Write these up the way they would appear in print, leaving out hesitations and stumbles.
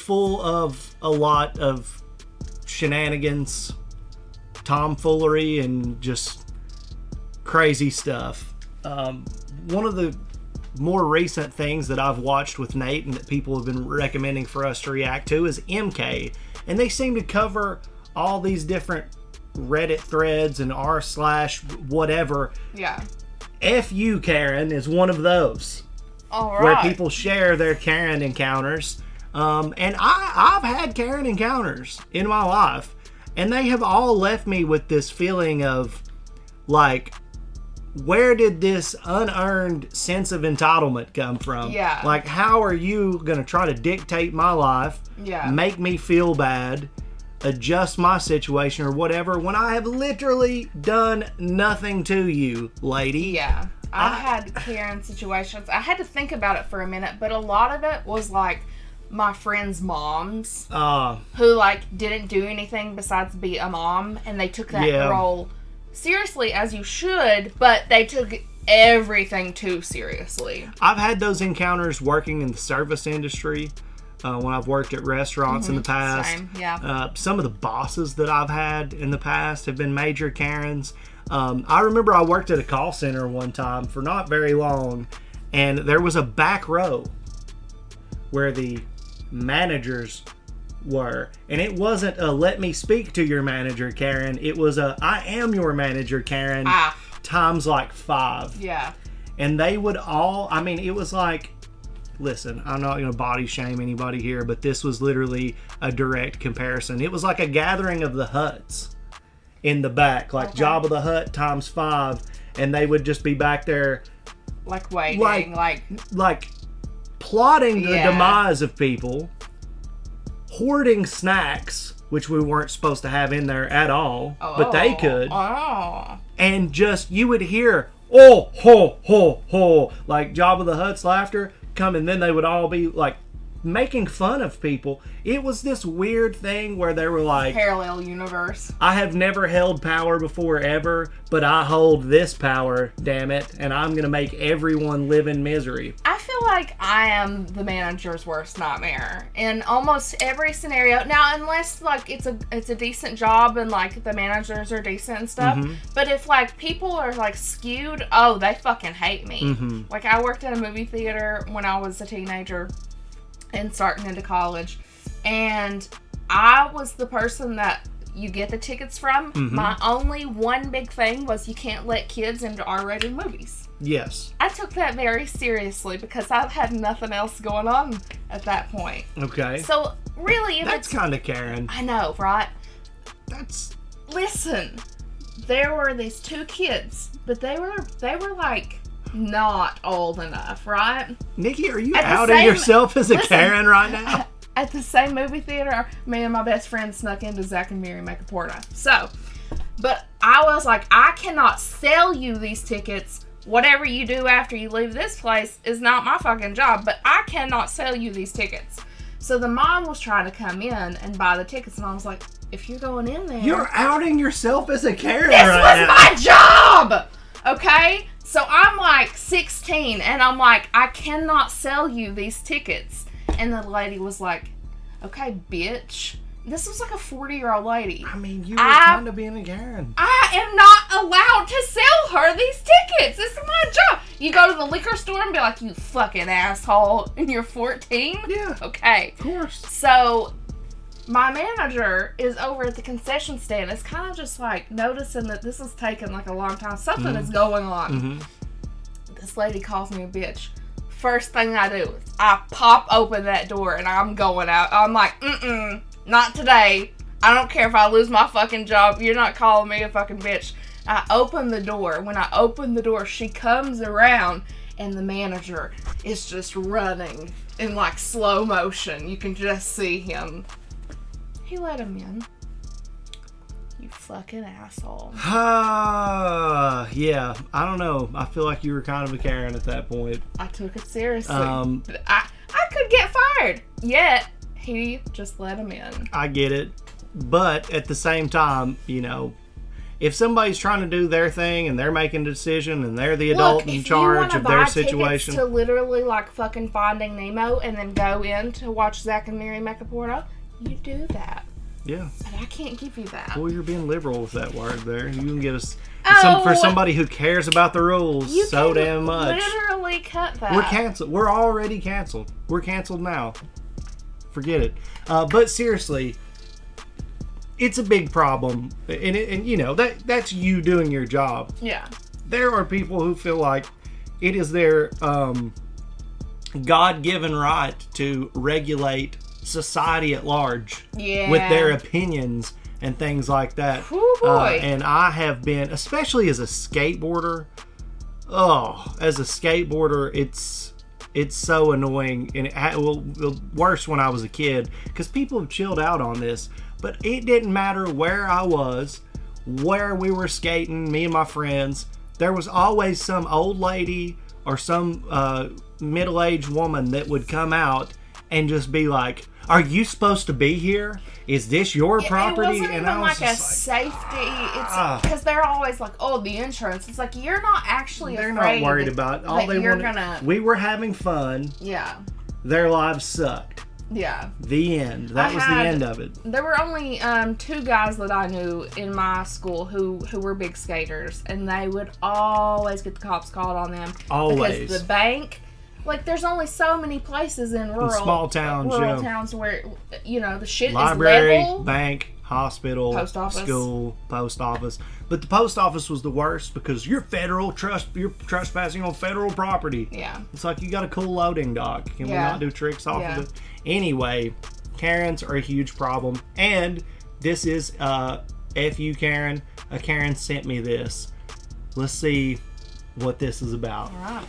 full of a lot of shenanigans, tomfoolery, and just crazy stuff. One of the more recent things that I've watched with Nate and that people have been recommending for us to react to is MK. And they seem to cover all these different Reddit threads and r/whatever. Yeah. kyouKaren is one of those. All right. Where people share their Karen encounters. And I've had Karen encounters in my life. And they have all left me with this feeling of, like, where did this unearned sense of entitlement come from? Yeah. Like, how are you going to try to dictate my life, make me feel bad, adjust my situation or whatever, when I have literally done nothing to you, lady? Yeah. I had Karen situations. I had to think about it for a minute, but a lot of it was, like, my friends' moms who, like, didn't do anything besides be a mom, and they took that role seriously, as you should, but they took everything too seriously. I've had those encounters working in the service industry when I've worked at restaurants in the past. Same, yeah. Some of the bosses that I've had in the past have been major Karens. I remember I worked at a call center one time for not very long, and there was a back row where the managers were, and it wasn't a "let me speak to your manager, Karen." It was a "I am your manager, Karen," times like 5. Yeah. And they would all, I mean, it was like, listen, I'm not going to body shame anybody here, but this was literally a direct comparison. It was like a gathering of the Hutts in the back, like Jabba the Hutt times 5, and they would just be back there, like waiting, like plotting the demise of people, hoarding snacks, which we weren't supposed to have in there at all, but they could. And just, you would hear, "Oh, ho, ho, ho," like Jabba the Hutt's laughter come, and then they would all be like making fun of people. It was this weird thing where they were like, parallel universe. "I have never held power before ever, but I hold this power, damn it, and I'm going to make everyone live in misery." I feel like I am the manager's worst nightmare in almost every scenario. Now, unless like it's a decent job and like the managers are decent and stuff. But if like people are like skewed, they fucking hate me. Like, I worked at a movie theater when I was a teenager and starting into college, and I was the person that you get the tickets from. My only one big thing was you can't let kids into R-rated movies. Yes. I took that very seriously because I've had nothing else going on at that point. Okay. So, really, if that's kind of Karen. I know, right? Listen, there were these 2 kids, but they were like not old enough, right? Nikki, are you outing yourself as a Karen right now? At the same movie theater, me and my best friend snuck into Zach and Miri Make a Porno. So, but I was like, I cannot sell you these tickets. Whatever you do after you leave this place is not my fucking job, but I cannot sell you these tickets. So the mom was trying to come in and buy the tickets, and I was like, if you're going in there... You're outing yourself as a Karen right now. This was my job! Okay? So I'm like 16, and I'm like, I cannot sell you these tickets. And the lady was like, okay, bitch. This was like a 40-year-old lady. I mean, you were kind of being a Karen. I am not allowed to sell her these tickets. This is my job. You go to the liquor store and be like, you fucking asshole, and you're 14? Yeah. Okay. Of course. So, my manager is over at the concession stand. It's kind of just like noticing that this is taking like a long time. Something is going on. This lady calls me a bitch. First thing I do is I pop open that door and I'm going out. I'm like, not today. I don't care if I lose my fucking job. You're not calling me a fucking bitch. I open the door. When I open the door, she comes around and the manager is just running in like slow motion. You can just see him. He let him in. You fucking asshole. Yeah, I don't know. I feel like you were kind of a Karen at that point. I took it seriously. I could get fired. Yet, he just let him in. I get it. But at the same time, you know, if somebody's trying to do their thing and they're making a decision and they're the adult in charge of their situation. To literally like fucking Finding Nemo and then go in to watch Zach and Miri make a porno, you do that. Yeah. But I can't give you that. Well, you're being liberal with that word there. You can get us Oh, for somebody who cares about the rules you so can damn much. Literally cut that. We're canceled. We're already canceled. We're canceled now. Forget it. But seriously, it's a big problem, and you know that's you doing your job. Yeah. There are people who feel like it is their God-given right to regulate society at large with their opinions and things like that. Ooh, boy. And I have been, especially as a skateboarder. It's so annoying, and worse when I was a kid, because people have chilled out on this. But it didn't matter where I was, where we were skating, me and my friends. There was always some old lady or some middle-aged woman that would come out and just be like, "Are you supposed to be here? Is this your property?" It wasn't even like a safety. It's because they're always like, "Oh, the insurance." It's like you're not actually. They're afraid not worried about all they want. We were having fun. Yeah. Their lives sucked. Yeah. The end. That was the end of it. There were only 2 guys that I knew in my school who were big skaters, and they would always get the cops called on them. Always. Because the bank, like, there's only so many places in small towns, towns where, you know, the shit library, is level. Bank, hospital, post office. School, post office. But the post office was the worst because you're you're trespassing on federal property. Yeah. It's like you got a cool loading dock. Can we not do tricks off of it? Anyway, Karens are a huge problem. And this is F you, Karen. A Karen sent me this. Let's see what this is about. All right.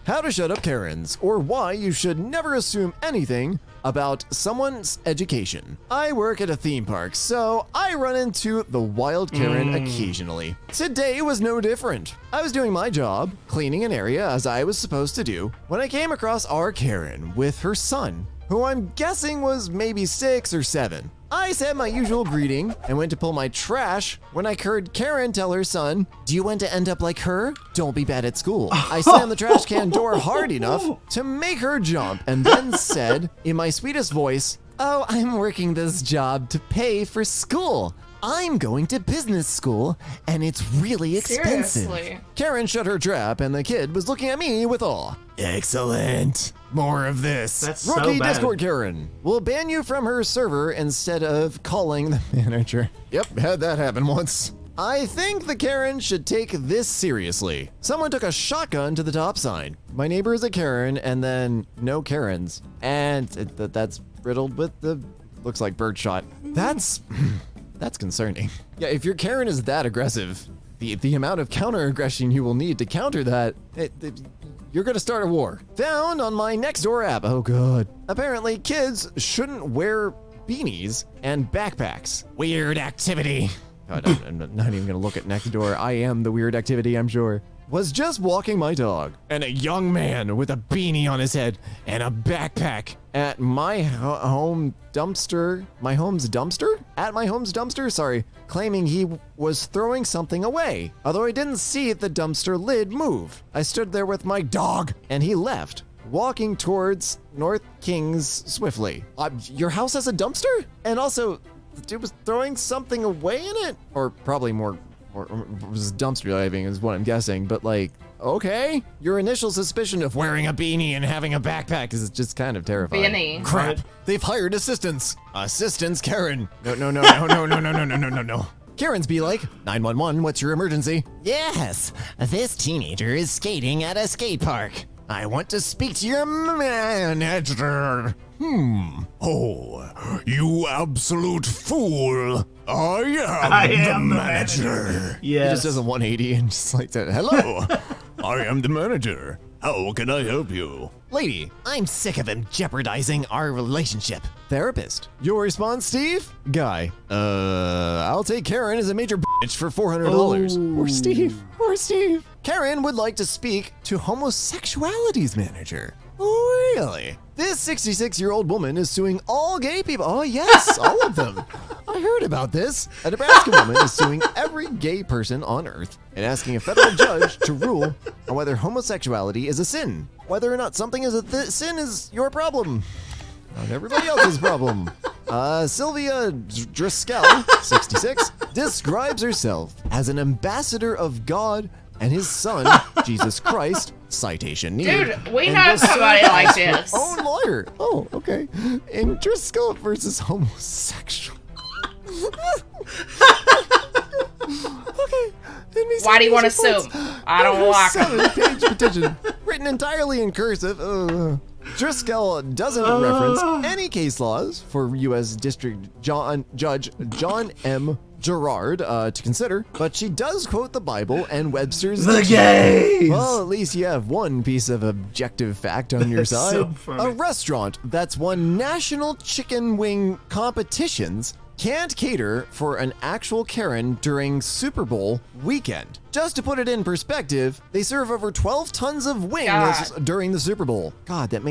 How to shut up Karens, or why you should never assume anything about someone's education. I work at a theme park, so I run into the wild Karen occasionally. Today was no different. I was doing my job, cleaning an area as I was supposed to do, when I came across our Karen with her son, who I'm guessing was maybe 6 or 7. I said my usual greeting and went to pull my trash when I heard Karen tell her son, "Do you want to end up like her? Don't be bad at school." I slammed the trash can door hard enough to make her jump and then said in my sweetest voice, "Oh, I'm working this job to pay for school. I'm going to business school and it's really expensive." Seriously? Karen shut her trap and the kid was looking at me with awe. Excellent. More of this. That's so Rookie bad. Discord Karen will ban you from her server instead of calling the manager. Yep, had that happen once. I think the Karen should take this seriously. Someone took a shotgun to the top sign. My neighbor is a Karen, and then no Karens. And that's riddled with the, looks like birdshot. That's concerning. Yeah, if your Karen is that aggressive, the amount of counter-aggression you will need to counter that, you're gonna start a war. Found on my Nextdoor app. Oh god. Apparently kids shouldn't wear beanies and backpacks. Weird activity. God, I'm not even gonna look at Nextdoor. I am the weird activity, I'm sure. Was just walking my dog, and a young man with a beanie on his head and a backpack at my home dumpster. My home's dumpster? At my home's dumpster? Sorry. Claiming he was throwing something away, although I didn't see the dumpster lid move. I stood there with my dog, and he left, walking towards North Kings swiftly. Your house has a dumpster? And also, the dude was throwing something away in it? Or probably more was dumpster diving is what I'm guessing, but like, okay. Your initial suspicion of wearing a beanie and having a backpack is just kind of terrifying. Beanie. Crap. They've hired assistants. Assistants Karen. No. Karens be like, 911, what's your emergency? Yes, this teenager is skating at a skate park. I want to speak to your manager. Oh, you absolute fool. I am the manager. Yes. He just does a 180 and just like that. Hello, I am the manager. How can I help you? Lady, I'm sick of him jeopardizing our relationship. Therapist. Your response, Steve? Guy. I'll take Karen as a major bitch for $400. Or Steve. Karen would like to speak to homosexuality's manager. Really? This 66-year-old woman is suing all gay people. Oh, yes, all of them. I heard about this. A Nebraska woman is suing every gay person on Earth and asking a federal judge to rule on whether homosexuality is a sin. Whether or not something is a sin is your problem, not everybody else's problem. Sylvia Driscoll, 66, describes herself as an ambassador of God and his son, Jesus Christ, citation needed. Dude, we know somebody like this. Own lawyer. Oh, okay. In Driscoll versus homosexual. Okay. Why do you want to sue? I don't like him. 7-page petition, written entirely in cursive. Driscoll doesn't reference any case laws for U.S. District Judge John M. Gerard to consider, but she does quote the Bible and Webster's The dictionary. gays! Well, at least you have one piece of objective fact on your That's side. so funny. A restaurant that's won national chicken wing competitions can't cater for an actual Karen during Super Bowl weekend. Just to put it in perspective, they serve over 12 tons of wings God. during the Super Bowl. God, that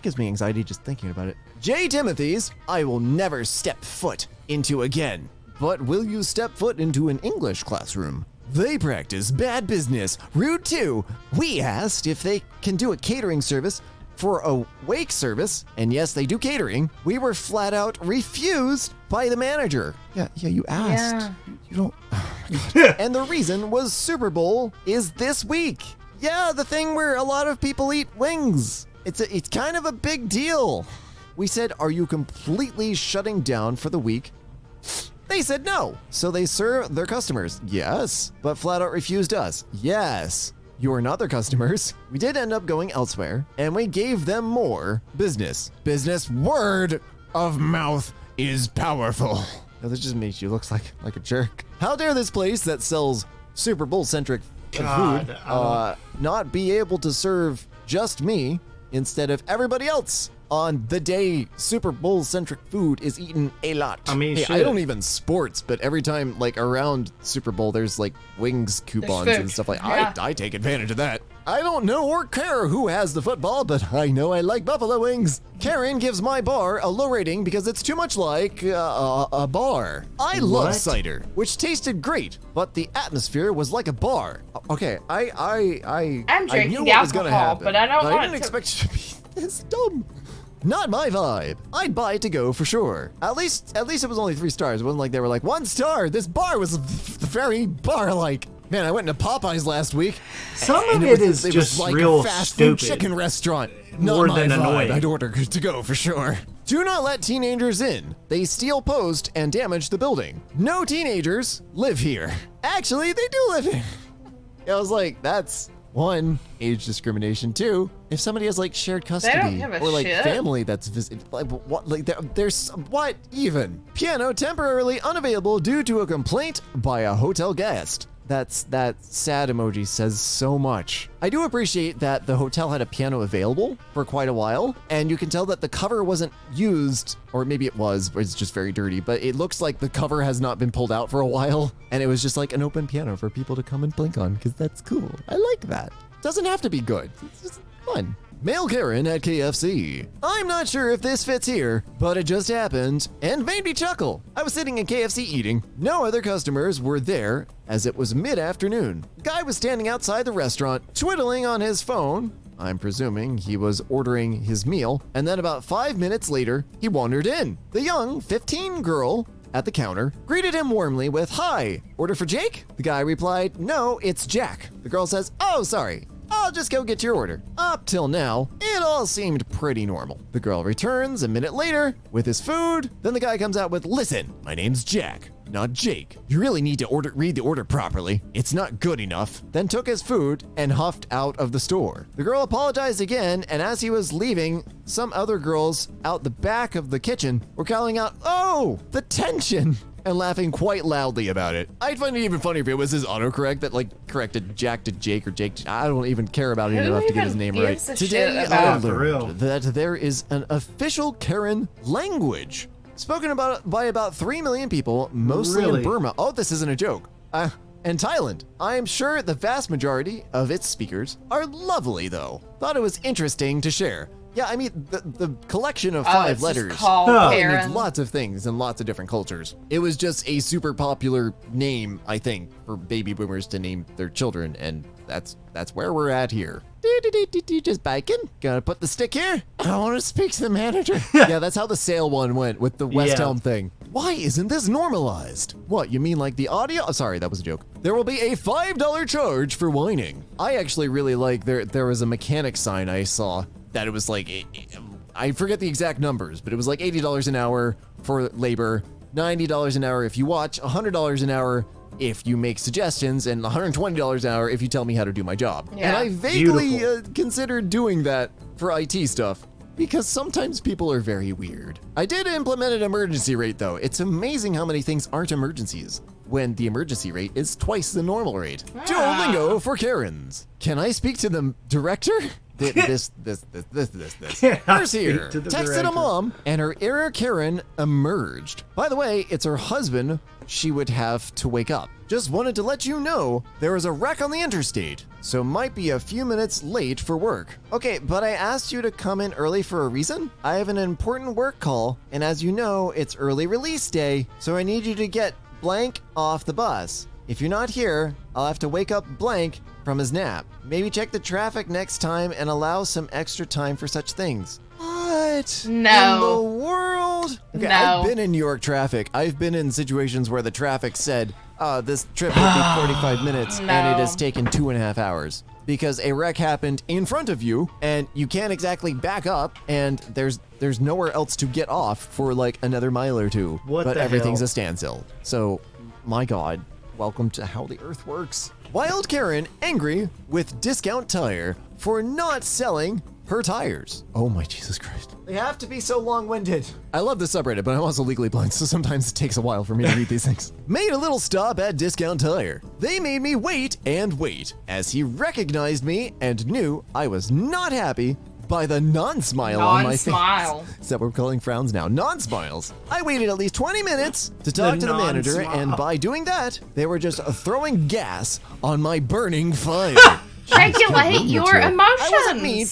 gives me anxiety just thinking about it. J. Timothy's, I will never step foot into again. But will you step foot into an English classroom? They practice bad business. Rude 2. We asked if they can do a catering service for a wake service, and yes, they do catering. We were flat out refused by the manager. Yeah, you asked. Yeah. You don't. Oh my God. And the reason was Super Bowl is this week. Yeah, the thing where a lot of people eat wings. It's kind of a big deal. We said, are you completely shutting down for the week? They said no. So they serve their customers. Yes. But flat out refused us. Yes. You are not their customers. We did end up going elsewhere, and we gave them more business. Business word of mouth is powerful. Now, this just makes you look like a jerk. How dare this place that sells Super Bowl-centric God, food not be able to serve just me instead of everybody else on the day Super Bowl-centric food is eaten a lot. I mean, hey, shit. I don't even sports, but every time, like, around Super Bowl, there's, like, wings coupons food. and stuff like Yeah. I take advantage of that. I don't know or care who has the football, but I know I like buffalo wings. Karen gives my bar a low rating because it's too much like a bar. I love What? cider, which tasted great, but the atmosphere was like a bar. Okay, I'm I drinking knew what was gonna alcohol, happen, but I don't I want didn't it to- expect you to be this dumb. Not my vibe. I'd buy it to go for sure. At least it was only 3 stars. It wasn't like they were like 1 star. This bar was very bar-like. Man, I went into Popeyes last week. Some of and it was is just like real a fast food stupid. chicken restaurant. Not More my than vibe. annoying. I'd order to go for sure. Do not let teenagers in. They steal post and damage the building. No teenagers live here. Actually, they do live here. I was like, that's 1, age discrimination. 2, if somebody has like shared custody give a or like shit. family that's like what, like there's what even piano temporarily unavailable due to a complaint by a hotel guest. That sad emoji says so much. I do appreciate that the hotel had a piano available for quite a while, and you can tell that the cover wasn't used, or maybe it was, but it's just very dirty, but it looks like the cover has not been pulled out for a while, and it was just like an open piano for people to come and blink on, because that's cool. I like that. Doesn't have to be good. It's just fun. Male Karen at KFC. I'm not sure if this fits here, but it just happened and made me chuckle. I was sitting in KFC eating. No other customers were there as it was mid-afternoon. Guy was standing outside the restaurant, twiddling on his phone. I'm presuming he was ordering his meal, and then about 5 minutes later, he wandered in. The young 15 girl at the counter greeted him warmly with, "Hi, order for Jake?" The guy replied, "No, it's Jack." The girl says, "Oh, sorry. I'll just go get your order." Up till now, it all seemed pretty normal. The girl returns a minute later with his food. Then the guy comes out with, "Listen, my name's Jack, not Jake. You really need to read the order properly. It's not good enough." Then took his food and huffed out of the store. The girl apologized again, and as he was leaving, some other girls out the back of the kitchen were calling out, "Oh, the tension!" and laughing quite loudly about it. I'd find it even funnier if it was his autocorrect that like corrected Jack to Jake or Jake. I don't even care about it Who enough to get even his name gives right. a Today shit I about- For real. learned that there is an official Karen language spoken about by about 3 million people, mostly Really? in Burma. Oh, this isn't a joke. And Thailand. I am sure the vast majority of its speakers are lovely though. Thought it was interesting to share. Yeah, I mean, the collection of Oh, 5 it's letters. just called Huh. Karen. Means lots of things in lots of different cultures. It was just a super popular name, I think, for baby boomers to name their children, and that's where we're at here. Just biking. Gotta put the stick here. I want to speak to the manager. Yeah, that's how the sale one went with the West Yeah. Helm thing. Why isn't this normalized? What, you mean like the audio? Oh, sorry, that was a joke. There will be a $5 charge for whining. I actually really like, there was a mechanic sign I saw that it was like, I forget the exact numbers, but it was like $80 an hour for labor, $90 an hour if you watch, $100 an hour if you make suggestions, and $120 an hour if you tell me how to do my job. Yeah. And I vaguely Beautiful. considered doing that for IT stuff, because sometimes people are very weird. I did implement an emergency rate though. It's amazing how many things aren't emergencies when the emergency rate is twice the normal rate. Duolingo for Karens. Can I speak to the director? This. Where's here? to the Texted a director. mom, and her inner Karen emerged. By the way, it's her husband she would have to wake up. Just wanted to let you know there was a wreck on the interstate, so might be a few minutes late for work. Okay, but I asked you to come in early for a reason? I have an important work call, and as you know, it's early release day, so I need you to get blank off the bus. If you're not here, I'll have to wake up blank from his nap. Maybe check the traffic next time and allow some extra time for such things. What? No. In the world? Okay, No. I've been in New York traffic. I've been in situations where the traffic said, this trip will be 45 minutes, and it has taken 2.5 hours. Because a wreck happened in front of you, and you can't exactly back up, and there's nowhere else to get off for like another mile or two. What but the everything's hell? a standstill. So, my God, welcome to how the Earth works. Wild Karen angry with Discount Tire for not selling her tires. Oh my Jesus Christ. They have to be so long-winded. I love the subreddit, but I'm also legally blind, so sometimes it takes a while for me to read these things. Made a little stop at Discount Tire. They made me wait and wait, as he recognized me and knew I was not happy by the non-smile on my face. Non-smile. Is that what we're calling frowns now? Non-smiles. I waited at least 20 minutes to talk to the manager, non-smile. and by doing that, they were just throwing gas on my burning fire. Regulate your emotions. I wasn't mean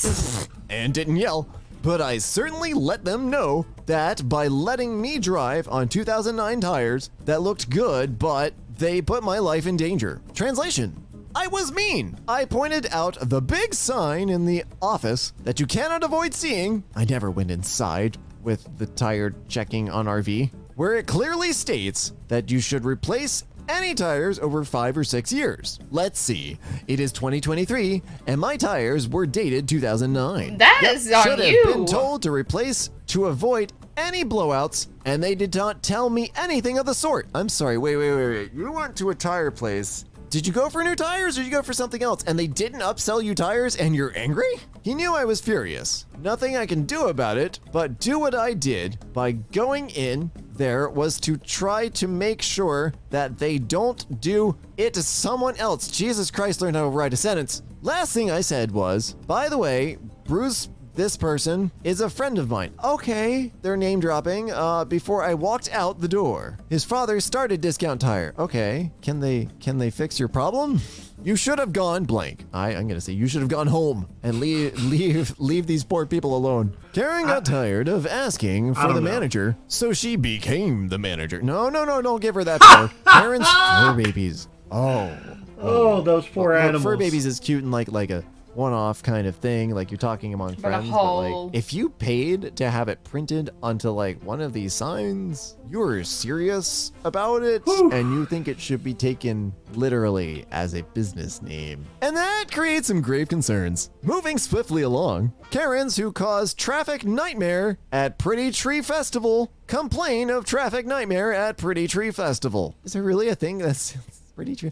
and didn't yell, but I certainly let them know that by letting me drive on 2009 tires that looked good, but they put my life in danger. Translation. I was mean. I pointed out the big sign in the office that you cannot avoid seeing. I never went inside with the tire checking on RV, where it clearly states that you should replace any tires over 5 or 6 years. Let's see. It is 2023, and my tires were dated 2009. That is on Should you. have been told to replace to avoid any blowouts, and they did not tell me anything of the sort. I'm sorry, wait. You went to a tire place. Did you go for new tires or did you go for something else? And they didn't upsell you tires and you're angry? He knew I was furious. Nothing I can do about it, but do what I did by going in there was to try to make sure that they don't do it to someone else. Jesus Christ, learn how to write a sentence. Last thing I said was, by the way, Bruce, this person is a friend of mine. Okay, they're name dropping before I walked out the door. His father started Discount Tire. Okay, can they fix your problem? You should have gone blank. I'm gonna say you should have gone home and leave these poor people alone. Karen got tired of asking for the don't know. manager, so she became the manager. No, don't give her that power. Karen's fur babies. Oh, those poor Look, animals. fur babies is cute and like a one-off kind of thing, like you're talking among But a friends. whole- But like, if you paid to have it printed onto like one of these signs, you're serious about it, and you think it should be taken literally as a business name. And that creates some grave concerns. Moving swiftly along, Karens who cause traffic nightmare at Pretty Tree Festival complain of traffic nightmare at Pretty Tree Festival. Is there really a thing that's Pretty Tree?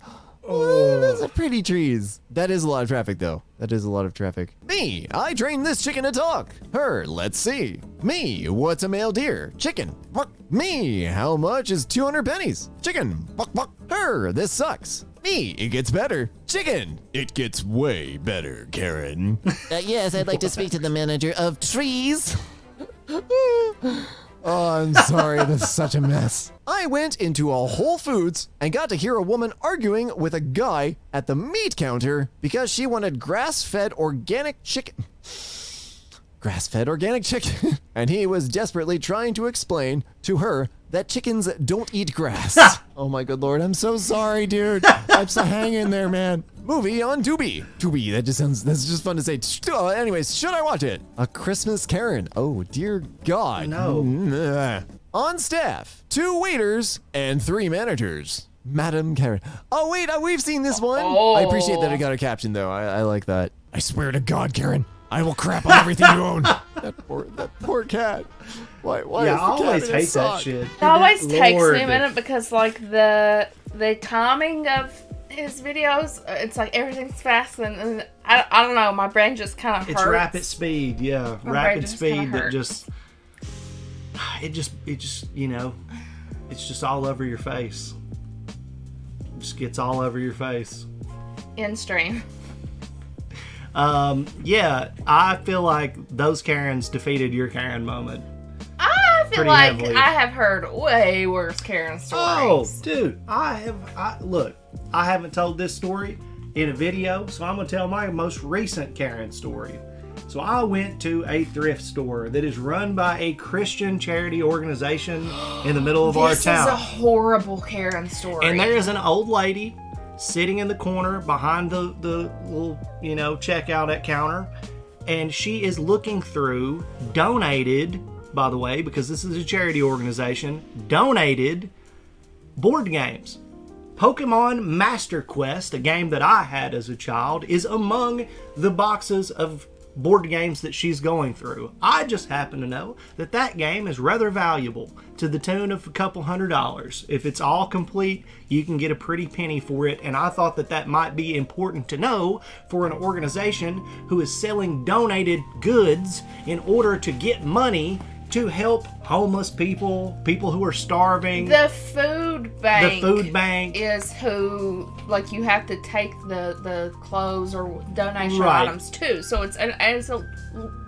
Oh, those are pretty trees. That is a lot of traffic, though. That is a lot of traffic. Me, I trained this chicken to talk. Her, let's see. Me, what's a male deer? Chicken. Buck. Me, how much is 200 pennies? Chicken. Buck, buck. Her, this sucks. Me, it gets better. Chicken. It gets way better, Karen. Yes, I'd like to speak to the manager of trees. Oh, I'm sorry. This is such a mess. I went into a Whole Foods and got to hear a woman arguing with a guy at the meat counter because she wanted grass-fed organic chicken. grass-fed organic chicken. And he was desperately trying to explain to her that chickens don't eat grass. Oh my good Lord, I'm so sorry, dude. I'm so hang in there, man. Movie on Tubi. Tubi, that's just fun to say. Anyways, should I watch it? A Christmas Karen. Oh, dear God. No. On staff, 2 waiters and 3 managers. Madam Karen. Oh, wait, we've seen this one. I appreciate that it got a caption, though. I like that. I swear to God, Karen, I will crap on everything you own. That poor cat. Why Yeah, is I the cat always in a hate that sock? shit. It always takes Lord. me a minute because, like, the timing of his videos, it's like everything's fast and I don't know, my brain just kind of hurts. It's rapid speed, yeah. My brain Rapid just speed kinda that hurts. it just, you know, it's just all over your face. It just gets all over your face. In stream. Yeah, I feel like those Karens defeated your Karen moment. I feel Pretty like heavily. I have heard way worse Karen stories. Oh, dude, look, I haven't told this story in a video, so I'm going to tell my most recent Karen story. So I went to a thrift store that is run by a Christian charity organization in the middle of our town. This is a horrible Karen story. And there is an old lady sitting in the corner behind the little, you know, checkout at counter. And she is looking through donated, by the way, because this is a charity organization, donated board games. Pokemon Master Quest, a game that I had as a child, is among the boxes of board games that she's going through. I just happen to know that that game is rather valuable, to the tune of a couple $100. If it's all complete, you can get a pretty penny for it, and I thought that that might be important to know for an organization who is selling donated goods in order to get money to help homeless people, people who are starving. The food bank. The food bank is who, like, you have to take the clothes or donation Right. items to. So it's a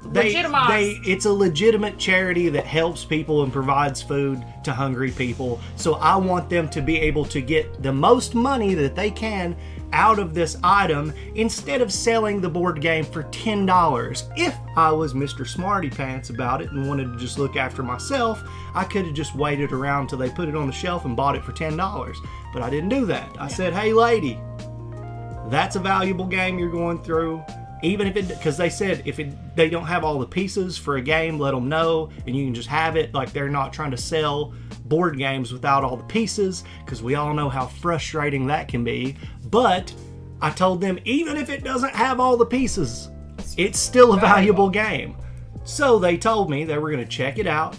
legitimized. It's a legitimate charity that helps people and provides food to hungry people. So I want them to be able to get the most money that they can out of this item instead of selling the board game for $10. If I was Mr. Smarty Pants about it and wanted to just look after myself, I could have just waited around till they put it on the shelf and bought it for $10. But I didn't do that. I said, hey lady, that's a valuable game you're going through. Even if because they said they don't have all the pieces for a game, let them know and you can just have it. Like, they're not trying to sell board games without all the pieces, because we all know how frustrating that can be. But I told them, even if it doesn't have all the pieces, it's still a valuable game. So they told me they were going to check it out,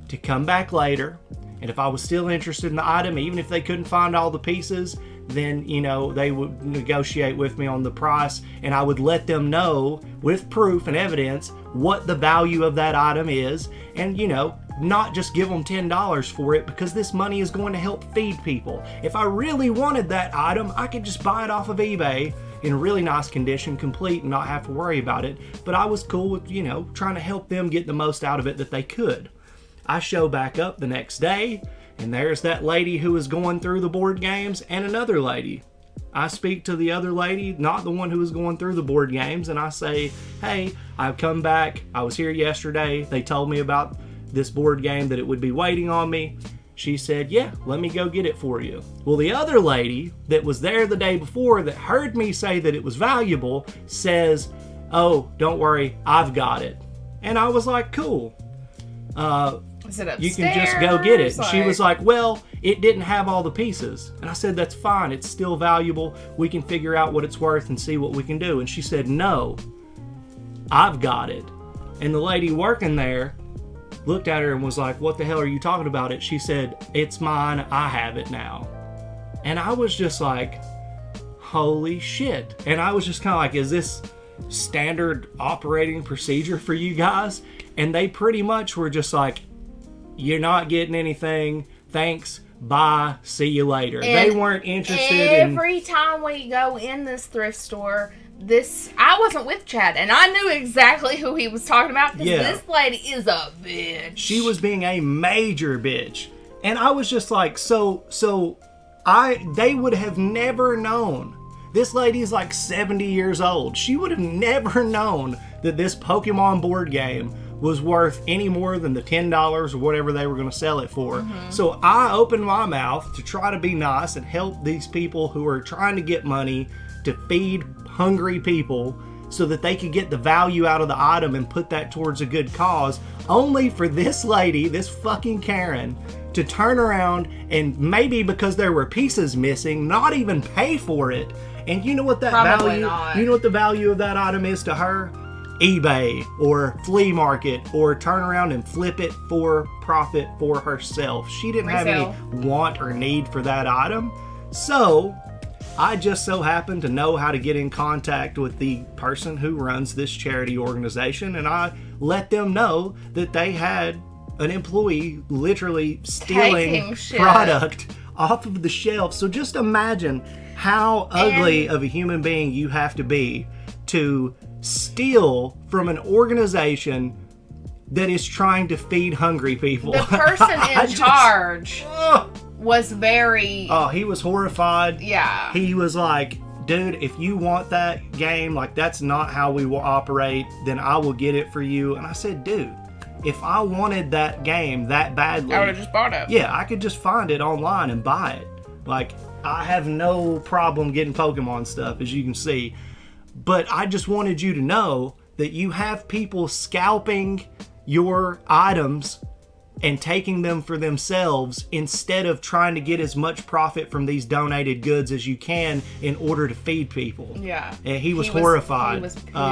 to come back later, and if I was still interested in the item, even if they couldn't find all the pieces, then, you know, they would negotiate with me on the price, and I would let them know with proof and evidence what the value of that item is, and, you know, not just give them $10 for it, because this money is going to help feed people. If I really wanted that item, I could just buy it off of eBay in really nice condition, complete, and not have to worry about it. But I was cool with, you know, trying to help them get the most out of it that they could. I show back up the next day, and there's that lady who was going through the board games, and another lady. I speak to the other lady, not the one who was going through the board games, and I say, hey, I've come back. I was here yesterday. They told me about this board game, that it would be waiting on me. She said, yeah, let me go get it for you. Well, the other lady that was there the day before that heard me say that it was valuable says, oh, don't worry, I've got it. And I was like, cool. Is it upstairs? You can just go get it. And she Like- was like, well, it didn't have all the pieces. And I said, that's fine. It's still valuable. We can figure out what it's worth and see what we can do. And she said, no, I've got it. And the lady working there looked at her and was like, what the hell are you talking about it? She said, it's mine. I have it now. And I was just like, holy shit. And I was just kind of like, is this standard operating procedure for you guys? And they pretty much were just like, you're not getting anything. Thanks. Bye. See you later. And they weren't interested in... Every time we go in this thrift store, I wasn't with Chad, and I knew exactly who he was talking about, because Yeah. this lady is a bitch. She was being a major bitch. And I was just like, they would have never known. This lady is like 70 years old. She would have never known that this Pokemon board game was worth any more than the $10 or whatever they were going to sell it for. So I opened my mouth to try to be nice and help these people who are trying to get money to feed hungry people so that they could get the value out of the item and put that towards a good cause, only for this lady, this fucking Karen, to turn around and, maybe because there were pieces missing, not even pay for it. And you know what that Probably value, not. you know what the value of that item is to her? eBay or flea market, or turn around and flip it for profit for herself. She didn't have any want or need for that item. So I just so happened to know how to get in contact with the person who runs this charity organization, and I let them know that they had an employee literally stealing product off of the shelf. So just imagine how ugly of a human being you have to be to steal from an organization that is trying to feed hungry people. The person in charge was very... Oh, he was horrified. Yeah. He was like, dude, if you want that game, like, that's not how we will operate, then I will get it for you. And I said, dude, if I wanted that game that badly, I would have just bought it. Yeah, I could just find it online and buy it. Like, I have no problem getting Pokemon stuff, as you can see. But I just wanted you to know that you have people scalping your items and taking them for themselves instead of trying to get as much profit from these donated goods as you can in order to feed people. Yeah. And he was horrified.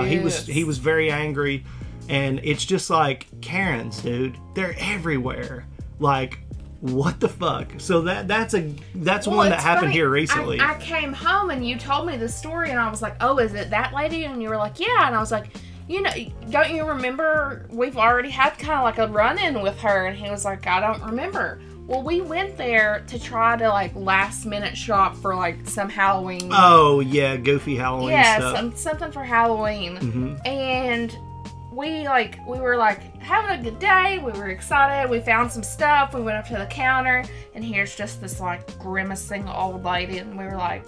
He was he was very angry. And it's just like, Karens, dude, they're everywhere. Like, what the fuck? So that's one that happened here recently. I came home and you told me the story and I was like, oh, is it that lady? And you were like, yeah. And I was like, you know, don't you remember we've already had kind of like a run-in with her? And he was like, I don't remember. Well, we went there to try to like last minute shop for like some Halloween. Oh yeah, goofy Halloween stuff. Yeah, something for Halloween. And we were like having a good day. We were excited. We found some stuff. We went up to the counter, and here's just this like grimacing old lady, and we were like,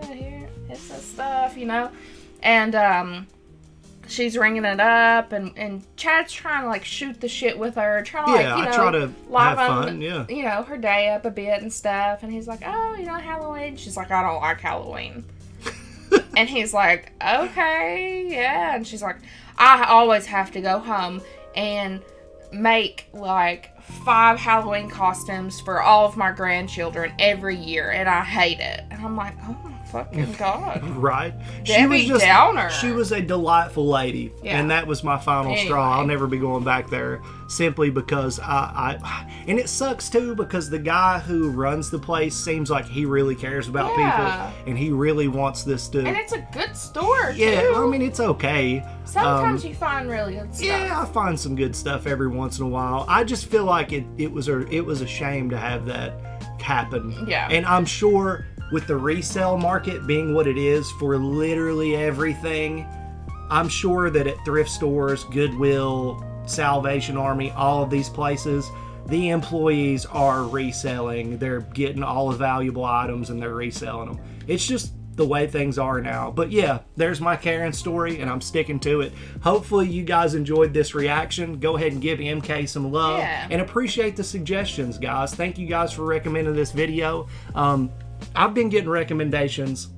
here, it's this stuff, you know. And she's ringing it up, and Chad's trying to like shoot the shit with her, trying to I try to have fun, you know, her day up a bit and stuff. And he's like, oh, you know, Halloween. She's like, I don't like Halloween. And he's like, okay, yeah. And she's like, I always have to go home and make like 5 Halloween costumes for all of my grandchildren every year, and I hate it. And I'm like, oh my fucking god. Right? Debbie Downer. She was a delightful lady, and that was my final straw. I'll never be going back there, simply because and it sucks too, because the guy who runs the place seems like he really cares about people, and he really wants this to... And it's a good store, too. Yeah, I mean, it's okay. Sometimes you find really good stuff. Yeah, I find some good stuff every once in a while. I just feel like it was a shame to have that happen. Yeah. And I'm sure with the resale market being what it is for literally everything, I'm sure that at thrift stores, Goodwill, Salvation Army, all of these places, the employees are reselling. They're getting all the valuable items and they're reselling them. It's just the way things are now. But yeah, there's my Karen story, and I'm sticking to it. Hopefully you guys enjoyed this reaction. Go ahead and give MK some love and appreciate the suggestions, guys. Thank you guys for recommending this video. I've been getting recommendations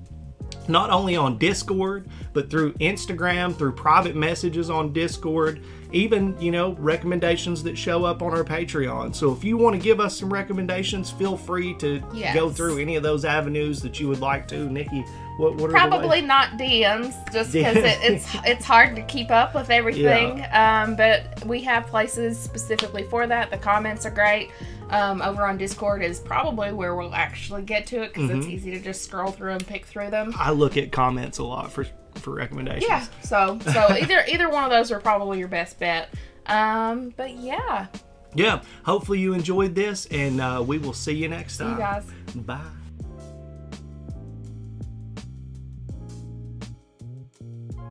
not only on Discord, but through Instagram, through private messages on Discord, even, you know, recommendations that show up on our Patreon. So if you want to give us some recommendations, feel free to go through any of those avenues that you would like to. Nikki, what are probably not DMs, just because it's hard to keep up with everything. Yeah. But we have places specifically for that. The comments are great. Over on Discord is probably where we'll actually get to it, because it's easy to just scroll through and pick through them. I look at comments a lot for recommendations. Yeah, so either one of those are probably your best bet. But yeah. Yeah, hopefully you enjoyed this, and we will see you next time. See you guys. Bye.